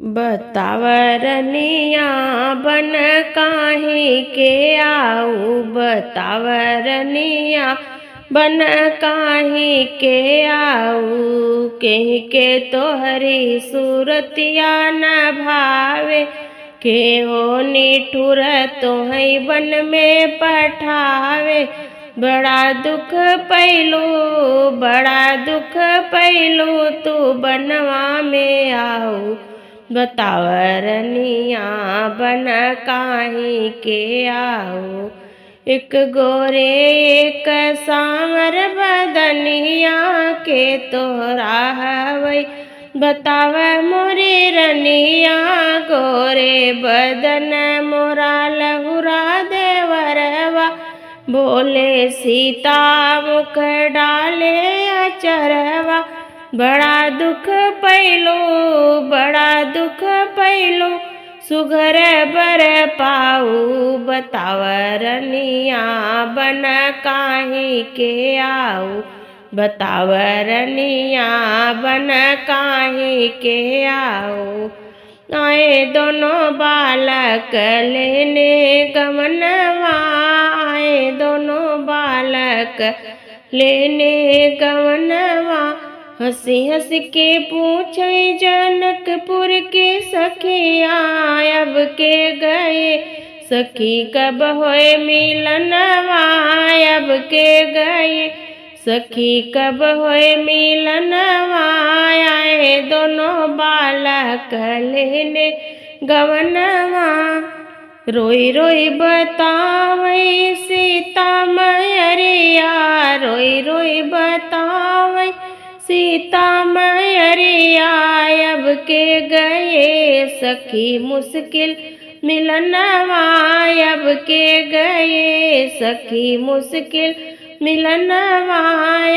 बतावरनिया बन काहे के आऊ, बतावरनिया बन काहे के आऊ। कहीं के तोहरी सूरतिया न भावे, के हो निठुर तोहई बन में पठावे। बड़ा दुख पैलू, बड़ा दुख पैलू, तू बनवा में आऊ। बतावरनिया बन काहे के आऊ। एक गोरे एक सांवर बदनिया के तोहरा हवै। बताव मोरे रनिया, गोरे बदन मोरा लहुरा देवरवा। बोले सीता मुख डाले अचरवा। बड़ा दुख पैलू, बड़ा दुख पैलू, सुघर बर पाऊ। बतावरनिया बन काहे के आऊ। बतावरनिया बन काहे के आऊ। आए दोनों बालक लेने गमनवा, आए दोनों बालक लेने गमनवा। हंसी हंस के पूछे जनकपुर के सखिया, अब के गए सखी कब होए मिलनवा। अब के गए सखी कब होए मिलनवा। आए दोनों बालक लेने गवनवा। रोई रोई बतावै सीता मैरिया, रोई रोई बतावै सीता मैरिया। अब के गए सखी मुश्किल मिलनवा। अब के गए सखी मुश्किल मिलनवा।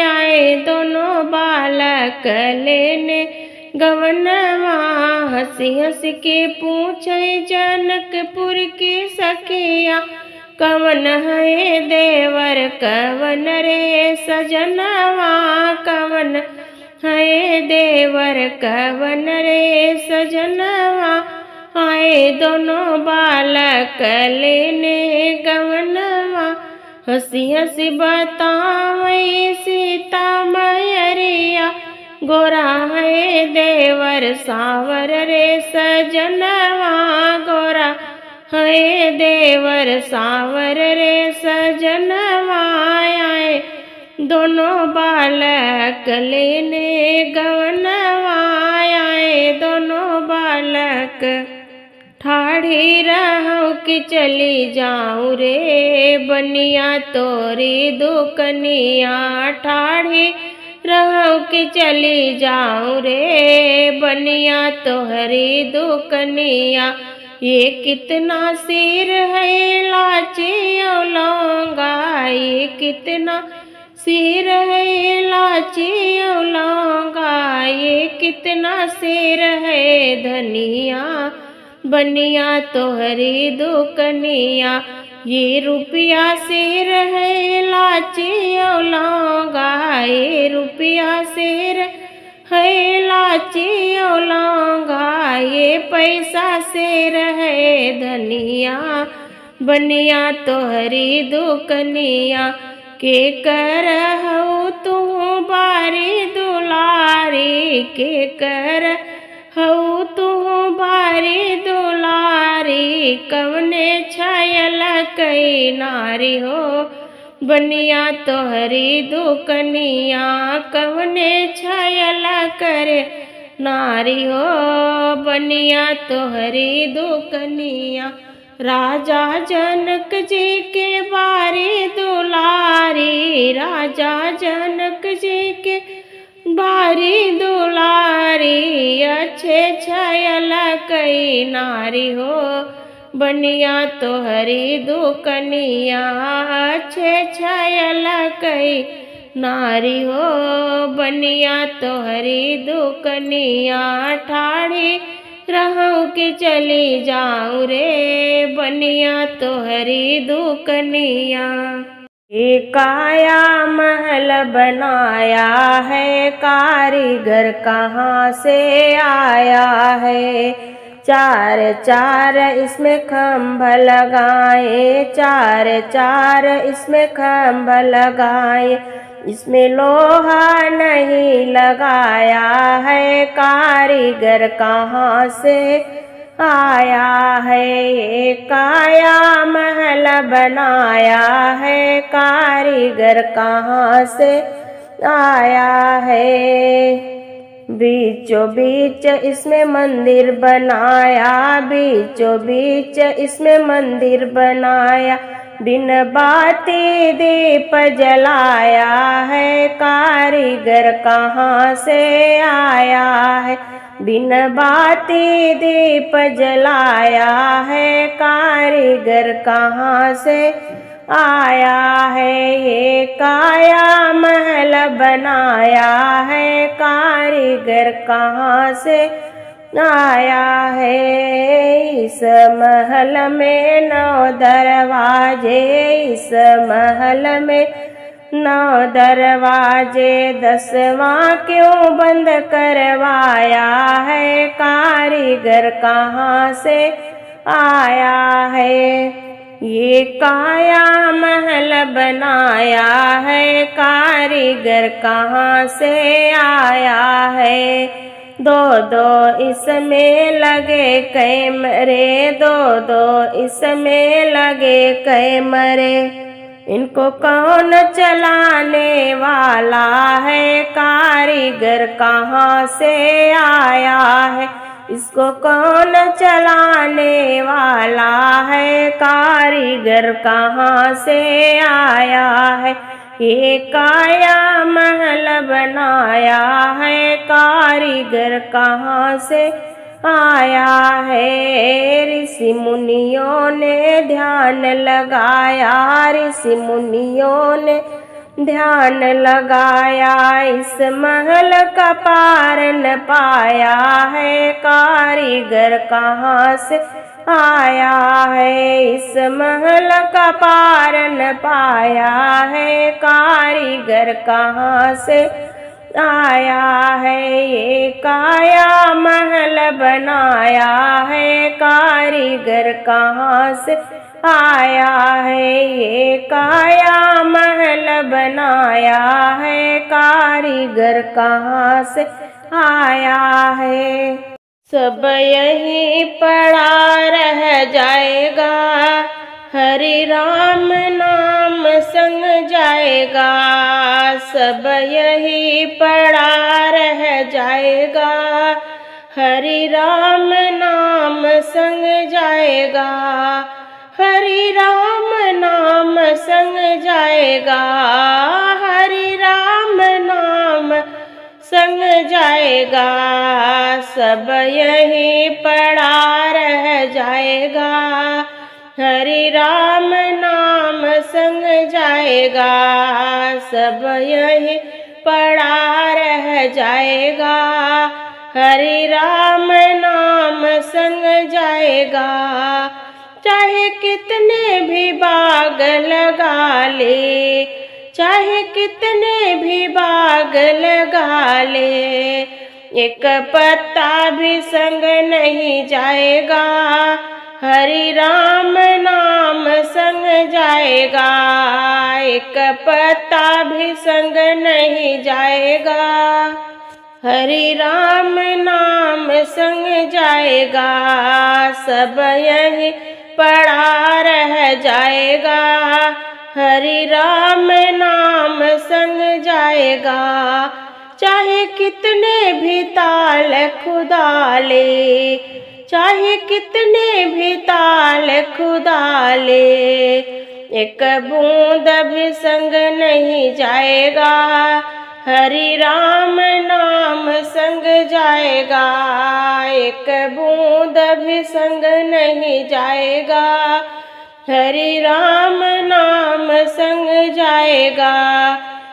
आए दोनों बालक लेने गवनवा। हंसी हंस के पूछे जनकपुर की सखिया, कवन है देवर कवन रे सजनवा। कवन है देवर कवन रे सजनवा। आए दोनों बालक लेने गवनवा। हंसी हंसी बतावै सीता मैरिया, गोरा है देवर सावर रे सजनवा। गोरा है देवर सावर रे सजनवा। आए दोनों बालक लेने गवनवा। आए दोनों बालक ठाढ़ी रहूं कि चली जाऊं रे, बनिया तोरी दुकनिया। ठाढ़ी रहूं कि चली जाऊं रे, बनिया तोहरी दुकनिया। ये कितना सिर है लाची लौंगा, ये कितना सिर है लाची लौंगा। ये कितना सिर है धनिया, बनिया तोहरी दुकनिया। ये रुपया सिर है लाची लौंगा, ये रुपया सिर है लाची लौंगा। ये पैसा सिर है धनिया, बनिया तोहरी दुकनिया। के करहु तू बारी दुलारी, के करहु तू बारी दुलारी। कवने छायल कई नारी हो, बनिया तोहरी दुकनिया। कवने छायल करे नारी हो, बनिया तोहरी दुकनिया। राजा जनक जी के बारी दुलारी, राजा जनक जी के बारी दुलारी। अच्छे छायल कई नारी हो, बनिया तोहरी दुकनिया। अच्छे छायल कई नारी हो, बनिया तोहरी दुकनिया। ठाढ़ी रहूं कि चली जाऊं रे, बनिया तोहरी दुकनिया। काया महल बनाया है, कारीगर कहाँ से आया है। चार चार इसमें खम्भ लगाए, चार चार इसमें खम्भ लगाए, इसमें लोहा नहीं लगाया है, कारीगर कहाँ से आया है। ये काया महल बनाया है, कारीगर कहाँ से आया है। बीचों बीच इसमें मंदिर बनाया, बीचों बीच इसमें मंदिर बनाया, बिन बाती दीप जलाया है, कारीगर कहाँ से आया है। बिन बाती दीप जलाया है, कारीगर कहाँ से आया है। ये काया महल बनाया है, कारीगर कहाँ से आया है। इस महल में 9 दरवाजे, इस महल में 9 दरवाजे, 10वां क्यों बंद करवाया है, कारीगर कहाँ से आया है। ये काया महल बनाया है, कारीगर कहाँ से आया है। 2-2 इसमें लगे कैमरे, 2-2 इसमें लगे कैमरे, इनको कौन चलाने वाला है, कारीगर कहाँ से आया है। इसको कौन चलाने वाला है, कारीगर कहाँ से आया है। ये काया महल बनाया है, कारीगर कहाँ से आया है। ऋषि मुनियों ने ध्यान लगाया, ऋषि मुनियों ने ध्यान लगाया, इस महल का पार न पाया है, कारीगर कहाँ से आया है। इस महल का पार न पाया है, कारीगर कहाँ से आया है। ये काया महल बनाया है, कारीगर कहाँ से आया है। ये काया महल बनाया है, कारीगर कहाँ से आया है। सब यहीं पड़ा रह जाएगा, हरि राम नाम संग जाएगा। सब यहीं पड़ा रह जाएगा, हरि राम नाम संग जाएगा, हरि राम नाम संग जाएगा, हरि राम नाम संग जाएगा। सब यहीं पड़ा रह जाएगा, हरि राम नाम संग जाएगा। सब यहीं पड़ा रह जाएगा, हरि राम नाम संग जाएगा। चाहे कितने भी बाग लगा ले, चाहे कितने भी बाग लगा ले, एक पत्ता भी संग नहीं जाएगा, हरि राम नाम संग जाएगा। एक पत्ता भी संग नहीं जाएगा, हरि राम नाम संग जाएगा। सब यहीं पड़ा रह जाएगा, हरि राम नाम संग जाएगा। चाहे कितने भी ताल खुदा ले, चाहे कितने भी ताल खुदा ले, एक बूंद भी संग नहीं जाएगा, हरि राम नाम संग जाएगा। एक बूंद भी संग नहीं जाएगा, हरि राम नाम संग जाएगा।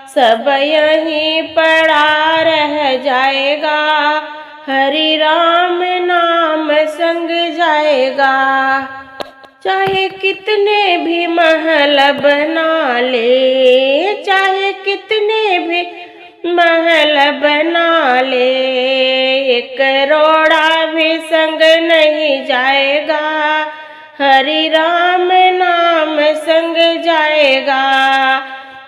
सब यहीं पड़ा रह जाएगा, हरि राम नाम संग जाएगा। चाहे कितने भी महल बना ले, चाहे कितने भी महल बना ले, एक रोड़ा भी संग नहीं जाएगा, हरि राम नाम संग जाएगा।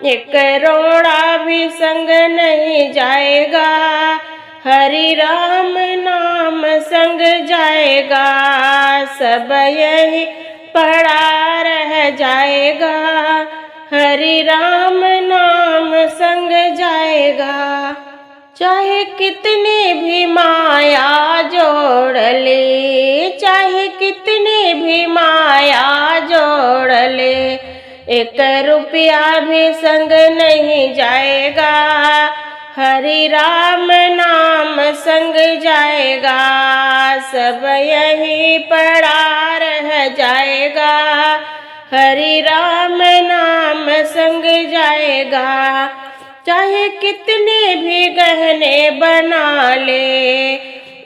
एक रोड़ा भी संग नहीं जाएगा, हरि राम नाम संग जाएगा। सब यही पड़ा रह जाएगा, हरि राम नाम संग जाएगा। चाहे कितनी भी माया जोड़ ले, चाहे कितनी भी माया जोड़ ले, एक रुपया भी संग नहीं जाएगा, हरि राम नाम संग जाएगा। सब यही पड़ा रह जाएगा, हरि राम नाम संग जाएगा। चाहे कितने भी गहने बना ले,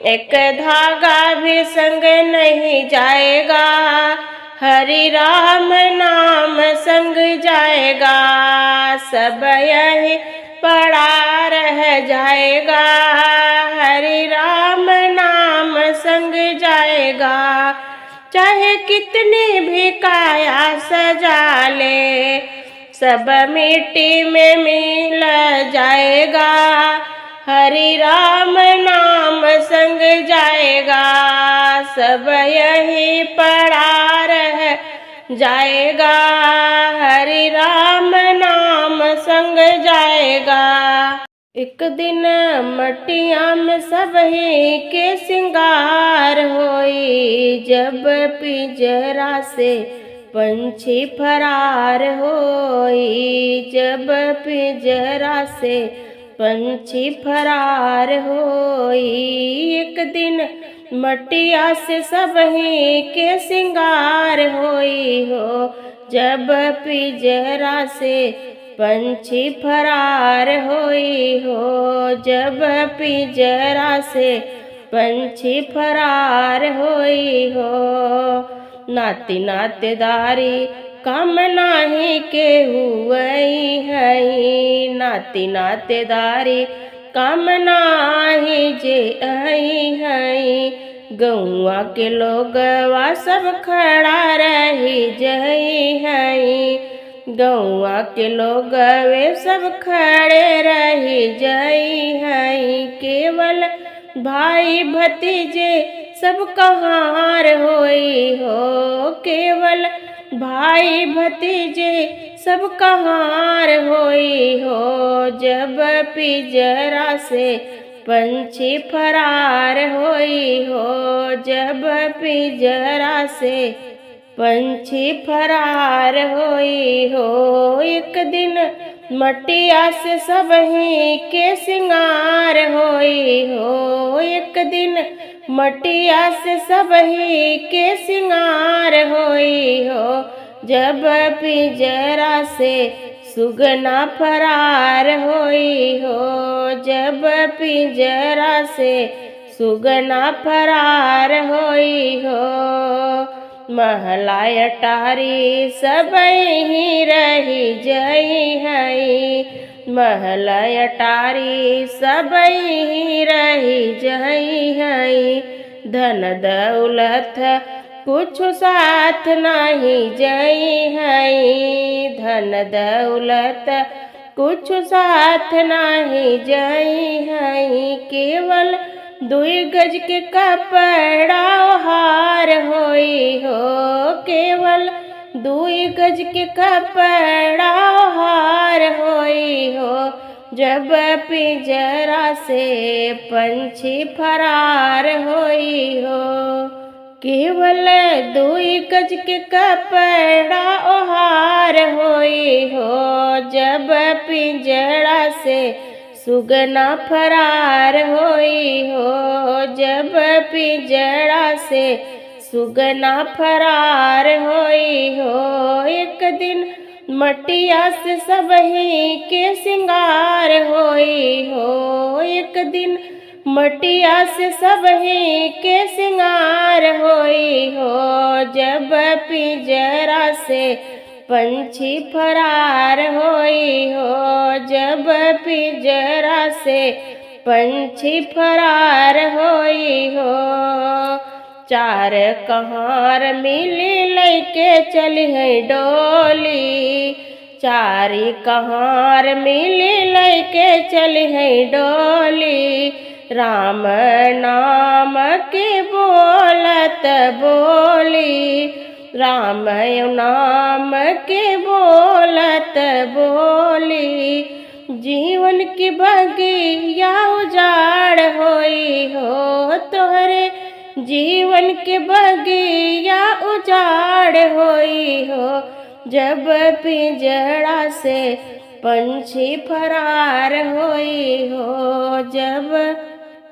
एक धागा भी संग नहीं जाएगा, हरि राम नाम संग जाएगा। सब यही पड़ा रह जाएगा, हरि राम नाम संग जाएगा। चाहे कितनी भी काया सजा ले, सब मिट्टी में मिल जाएगा, हरि राम नाम संग जाएगा। सब यही पड़ा रह जाएगा, हरि राम नाम संग जाएगा। एक दिन मटिया में सबही के सिंगार होई, जब पिंजरा से पंछी फरार होई, जब पिंजरा से पंछी फरार होई। एक दिन मटिया से सबही के सिंगार होई हो, जब पिंजरा से पंछी फरार होई हो, जब पिंजरा से पंछी फरार होई हो। नाती नातेदारी काम नाही केहू हई, नाती नातेदारी काम नाही जे हई। गौआ के लोगवा सब खड़ा रही जई हई, गौआ के लोग वे सब खड़े रही जई हई। केवल भाई भतीजे सब कहार होई हो, केवल भाई भतीजे सब कहार होई हो, जब पिंजरा से पंछी फरार होई हो, जब पिंजरा से पंछी फरार होई हो। एक दिन मटिया से सबही के सिंगार होई हो, एक दिन मटिया से सबही के सिंगार होई हो, जब पिंजरा से सुगना फरार होई हो, जब पिंजरा से सुगना फरार होई हो। महला अटारी सबही रही जई हई, महला अटारी सबही रही जई हई। धन दौलत कुछ साथ नहीं जई हई, धन दौलत कुछ साथ नहीं जई हई। केवल 2 गज के कपड़ा हार होई हो, केवल 2 गज के कपड़ा हार होई हो, जब पिंजरा से पंछी फरार होई हो। केवल 2 गज के कपड़ा ओहार होई हो, जब पिंजरा से सुगना फरार होई हो, जब पिंजरा से सुगना फरार होई हो। एक दिन मटिया से सबही के सिंगार होई हो, एक दिन मटिया से सबही के सिंगार होई हो, जब पिंजरा से पंछी फरार होई हो। जब पिंजरा से पंछी फरार होई हो। चार कहार मिली लैके चली है डोली। चारी कहार मिली लैके चली है डोली। राम नाम के बोलत बोली। राम नाम के बोलत बोली। जीवन की बगिया उजाड़ होई हो। तोहरे जीवन के बगिया उजाड़ होई हो। जब पिंजरा से पंछी फरार होई हो। जब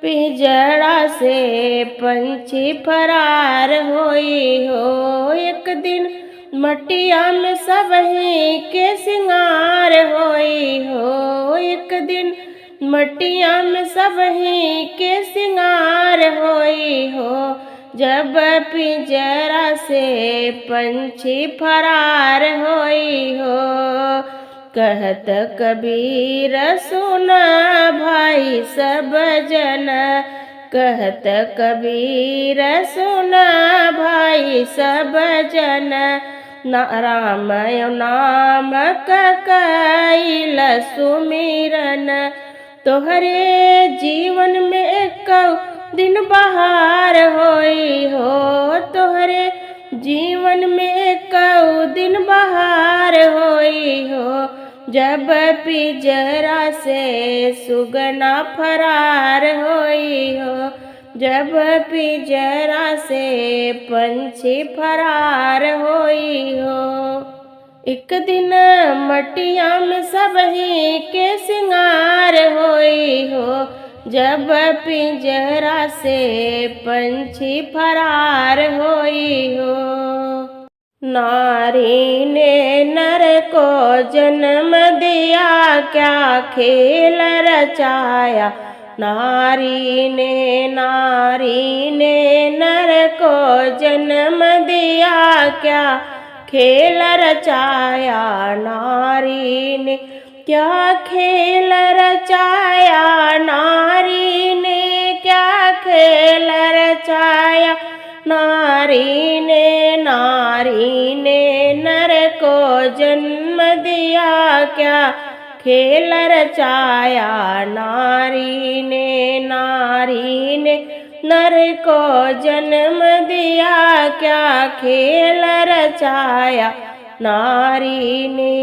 पिंजरा से पंछी फरार होई हो। एक दिन मटिया में सबही के सिंगार होई हो। एक दिन मटिया में सबही के सिंगार होई हो। जब पिंजरा से पंछी फरार होई हो। कहत कबीर सुन भाई सब जन। कहत कबीर सुन भाई सब जन। राम नाम कैल सुमिरन। तोहरे जीवन में एक दिन बहार होई हो। तोहरे जीवन में एक दिन बहार होई हो। जब पिंजरा से सुगना फरार होई हो। जब पिंजरा से पंछी फरार होई हो। एक दिन मटिया में सबही के सिंगार होई हो। जब पिंजरा से पंछी फरार होई हो। नारी ने नर को जन्म दिया क्या खेल रचाया। नारी ने नर को जन्म दिया क्या खेल रचाया। नारी ने क्या खेल रचाया। नारी ने क्या खेल रचाया। नारी ने नर को जन्म दिया क्या खेल रचाया। नारी ने नर को जन्म दिया क्या खेल रचाया। नारी ने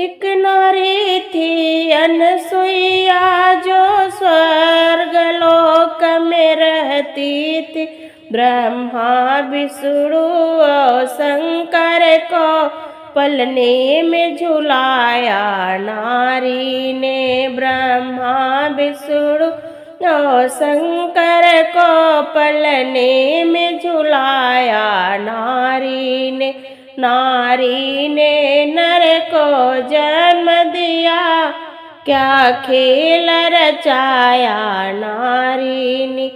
एक नारी थी अनसुईया जो स्वर्ग लोक में रहती थी। ब्रह्मा विष्णु और शंकर को पलने में झुलाया। नारी ने ब्रह्मा विष्णु और शंकर को पलने में झुलाया। नारी ने नर को जन्म दिया क्या खेल रचाया। नारी ने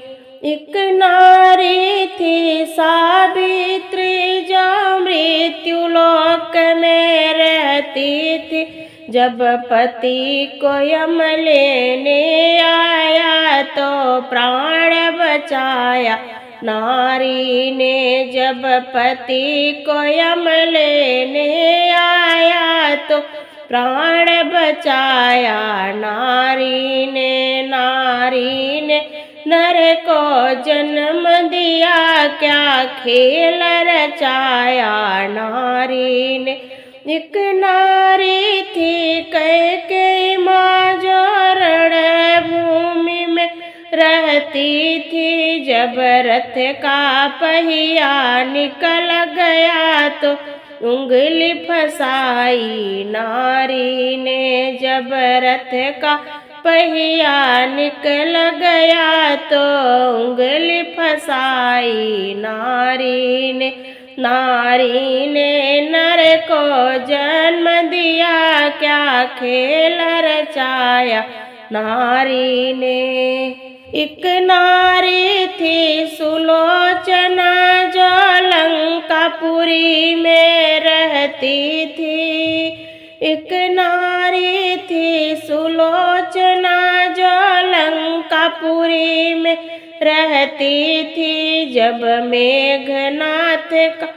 एक नारी थी सावित्री जो मृत्यु लोक में रहती थी। जब पति को यम लेने आया तो प्राण बचाया। नारी ने जब पति को यम लेने आया तो प्राण बचाया। नारी ने नर को जन्म दिया क्या खेल रचाया। नारी ने एक नारी थी कैकेयी माँ जो रणभूमि में रहती थी। जब रथ का पहिया निकल गया तो उंगली फंसाई। नारी ने जब रथ का पहिया निकल गया तो उंगली फंसाई। नारी ने नर को जन्म दिया क्या खेल रचाया। नारी ने एक नारी थी सुलोचना जो लंकापुरी में रह रहती थी। एक नारी थी सुलोचना जो लंकापुरी में रहती थी। जब मेघनाथ का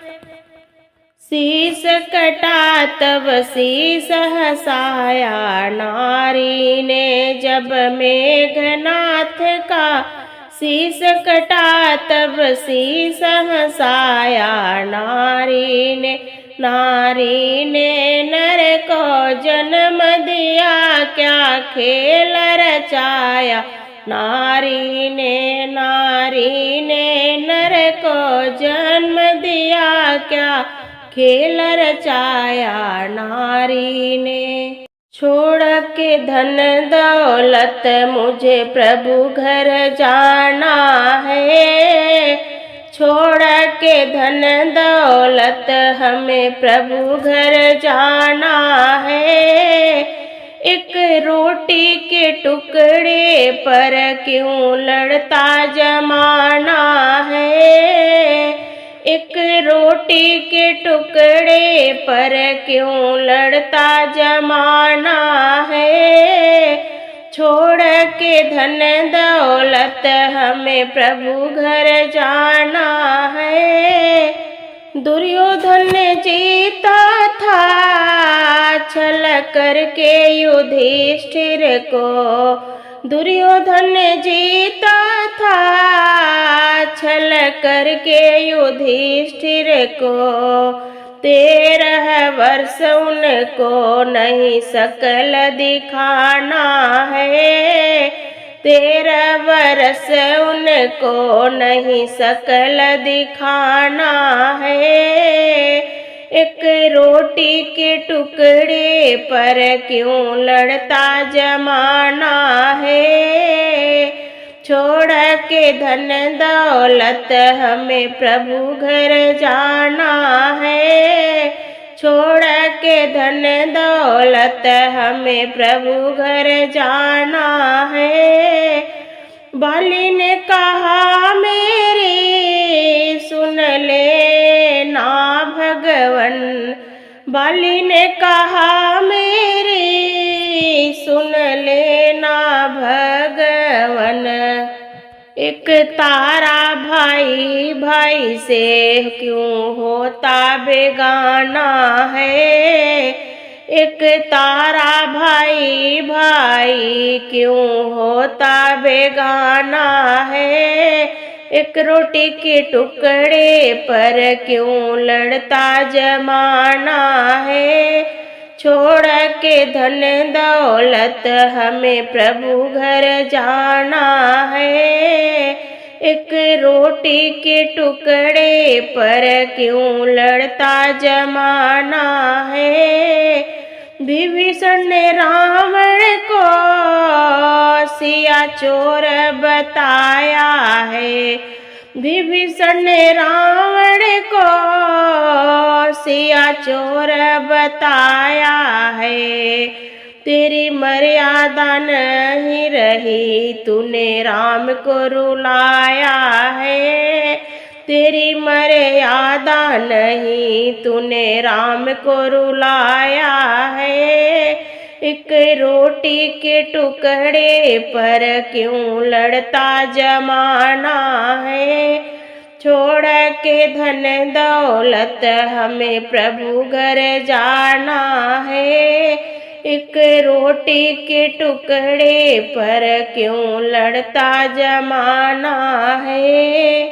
शीश कटा तब शीश हसाया नारी ने। जब मेघनाथ का शीश कटा तब शीश हसाया नारी ने। नारी ने नर को जन्म दिया क्या खेल रचाया नारी ने। नारी ने नर को जन्म दिया क्या खेल रचाया नारी ने। छोड़ के धन दौलत मुझे प्रभु घर जाना है। छोड़ के धन दौलत हमें प्रभु घर जाना है। एक रोटी के टुकड़े पर क्यों लड़ता जमाना है। एक रोटी के टुकड़े पर क्यों लड़ता जमाना है। छोड़ के धन दौलत हमें प्रभु घर जाना है। दुर्योधन जीता था छल करके युधिष्ठिर को। दुर्योधन जीता था छल करके युधिष्ठिर को। 13 वर्ष उनको नहीं सकल दिखाना है। 13 वर्ष उनको नहीं सकल दिखाना है। एक रोटी के टुकड़े पर क्यों लड़ता जमाना है। छोड़ के धन दौलत हमें प्रभु घर जाना है। छोड़ के धन दौलत हमें प्रभु घर जाना है। बाली ने कहा मेरी सुन ले ना भगवन। बाली ने कहा मेरी सुन ले ना भगवन। एक तारा भाई भाई से क्यों होता बेगाना है। एक तारा भाई भाई क्यों होता बेगाना है। एक रोटी के टुकड़े पर क्यों लड़ता जमाना है। छोड़ के धन दौलत हमें प्रभु घर जाना है। एक रोटी के टुकड़े पर क्यों लड़ता जमाना है। विभीषण ने रावण को सिया चोर बताया है। विभीषण ने रावण को सिया चोर बताया है। तेरी मर्यादा नहीं रही तूने राम को रुलाया है। तेरी मर्यादा नहीं तूने राम को रुलाया है। एक रोटी के टुकड़े पर क्यों लड़ता जमाना है। छोड़ के धन दौलत हमें प्रभु घर जाना है। एक रोटी के टुकड़े पर क्यों लड़ता जमाना है।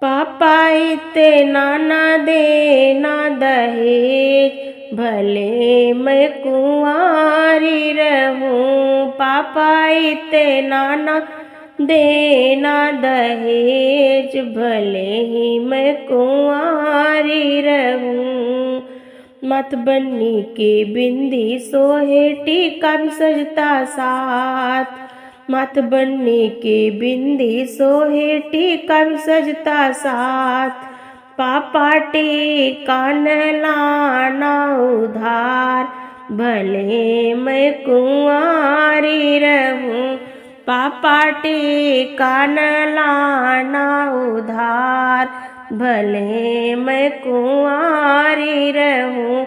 पापा इतना ना देना दहेज भले मैं कुंवारी रहूं। पापा इतना ना देना दहेज भले ही मैं कुंवारी रहूं। मत बन्नी के बिंदी सोहे टीका भी सजता साथ। मत बन्नी के बिंदी सोहे टीका भी सजता साथ। पापा टीका न लाना उधार भले मैं कुंवारी रहूं। पापा टीका न लाना उधार भले मैं कुंवारी रहूं,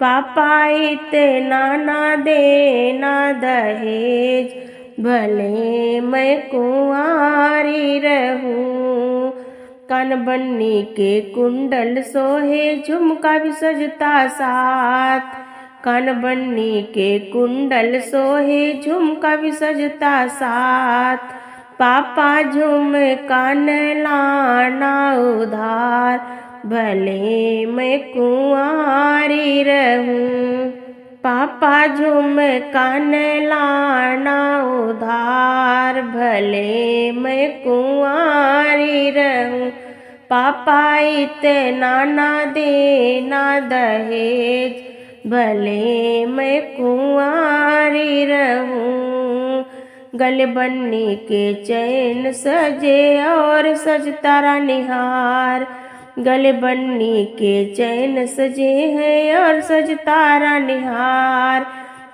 पापा इतना ना देना दहेज, भले मैं कुंवारी रहूं। कान बन्नी के कुंडल सोहे, झुमका भी सजता साथ, कान बन्नी के कुंडल सोहे, झुमका भी सजता साथ, पापा झुमका न लाना उधार, भले मैं कुंवारी रहूं। पापा झुमका न लाना उधार, भले मैं कुंवारी रहूं, पापा इतना ना देना दहेज, भले मैं कुंवारी रहूं। गले बन्नी के चैन सजे और सजता रानीहार, गले बन्नी के चैन सजे हैं और सजता रानीहार,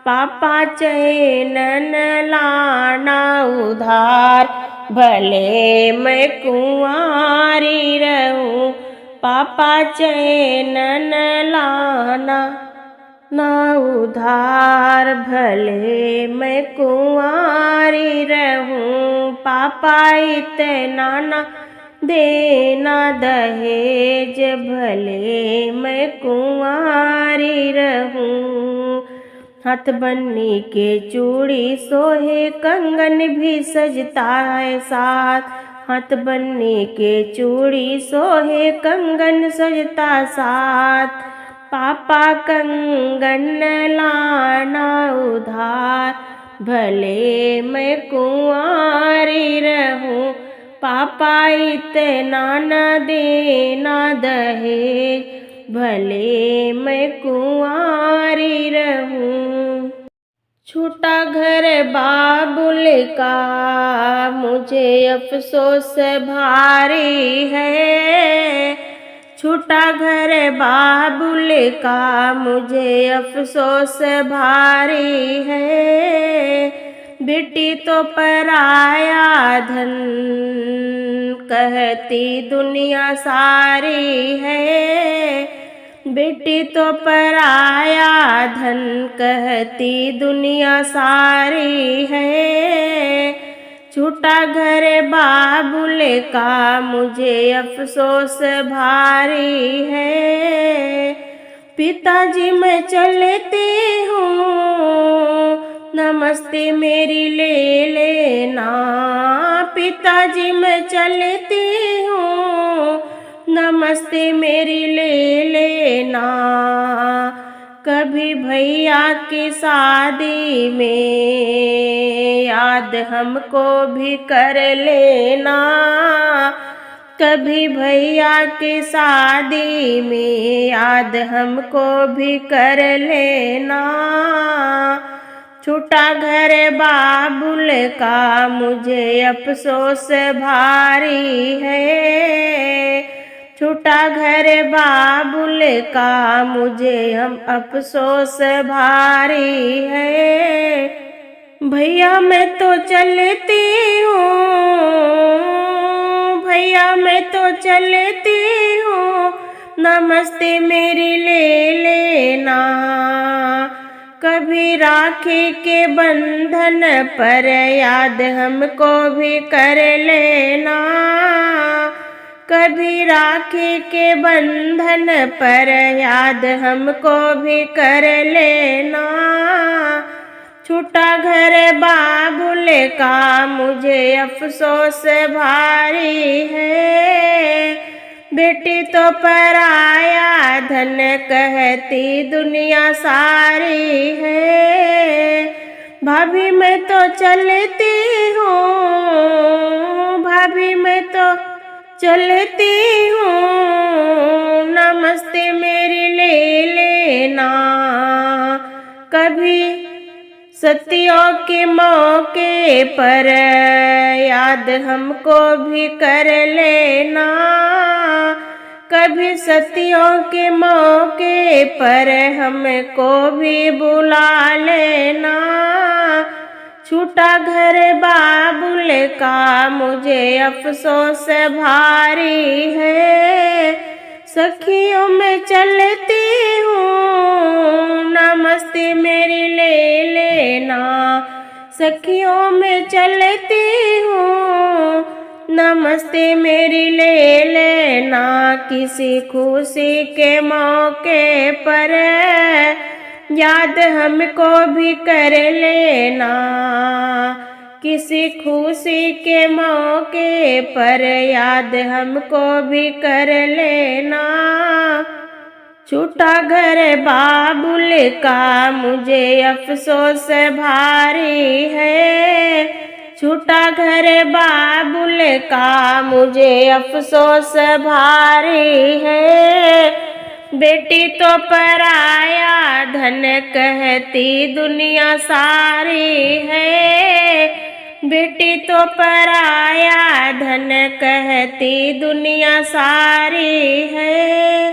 पापा चैन न लाना उधार, भले मैं कुंवारी रहूं, पापा चैन न लाना उधार, भले मैं कुंवारी रहूं, पापा इतना ना देना दहेज, भले मैं कुंवारी रहूं। हाथ बन्नी के चूड़ी सोहे, कंगन भी सजता है साथ, हाथ बन्नी के चूड़ी सोहे, कंगन सजता साथ, पापा कंगन लाना उधार, भले मैं कुंवारी रहूं, पापा इतना न देना दहेज, भले मैं कुंवारी रहूं। छोटा घर बाबुल का मुझे अफसोस भारी है, छोटा घर बाबुल का मुझे अफसोस भारी है, बेटी तो पराया धन कहती दुनिया सारी है, बेटी तो पराया धन कहती दुनिया सारी है, छोटा घर बाबुल का मुझे अफसोस भारी है। पिताजी मैं चलती हूँ, नमस्ते मेरी ले लेना, पिताजी मैं चलती हूँ, नमस्ते मेरी ले लेना, कभी भैया की शादी में याद हमको भी कर लेना, कभी भैया की शादी में याद हमको भी कर लेना, छोटा घर बाबुल का मुझे अफसोस भारी है, छोटा घर बाबुल का मुझे हम अफसोस भारी है, भैया मैं तो चलती हूँ, भैया मैं तो चलती हूँ, नमस्ते मेरी ले लेना, कभी राखी के बंधन पर याद हमको भी कर लेना, कभी राखी के बंधन पर याद हमको भी कर लेना, छोटा घर बाबुल का मुझे अफसोस भारी है, बेटी तो पराया धन कहती दुनिया सारी है, भाभी मैं तो चलती हूँ, भाभी मैं तो चलती हूँ, नमस्ते मेरी ले लेना, कभी सतियों के मौके पर याद हमको भी कर लेना, कभी सतियों के मौके पर हमको भी बुला लेना, छूटा घर बाबुल का मुझे अफसोस भारी है। सखियों में चलती हूँ नमस्ते मेरी ले लेना। सखियों में चलती हूँ नमस्ते मेरी ले लेना। किसी खुशी के मौके पर याद हमको भी कर लेना। किसी खुशी के मौके पर याद हमको भी कर लेना। छूटा घर बाबुल का मुझे अफसोस भारी है। छूटा घर बाबुल का मुझे अफसोस भारी है। बेटी तो पराया धन कहती दुनिया सारी है। बेटी तो पराया धन कहती दुनिया सारी है।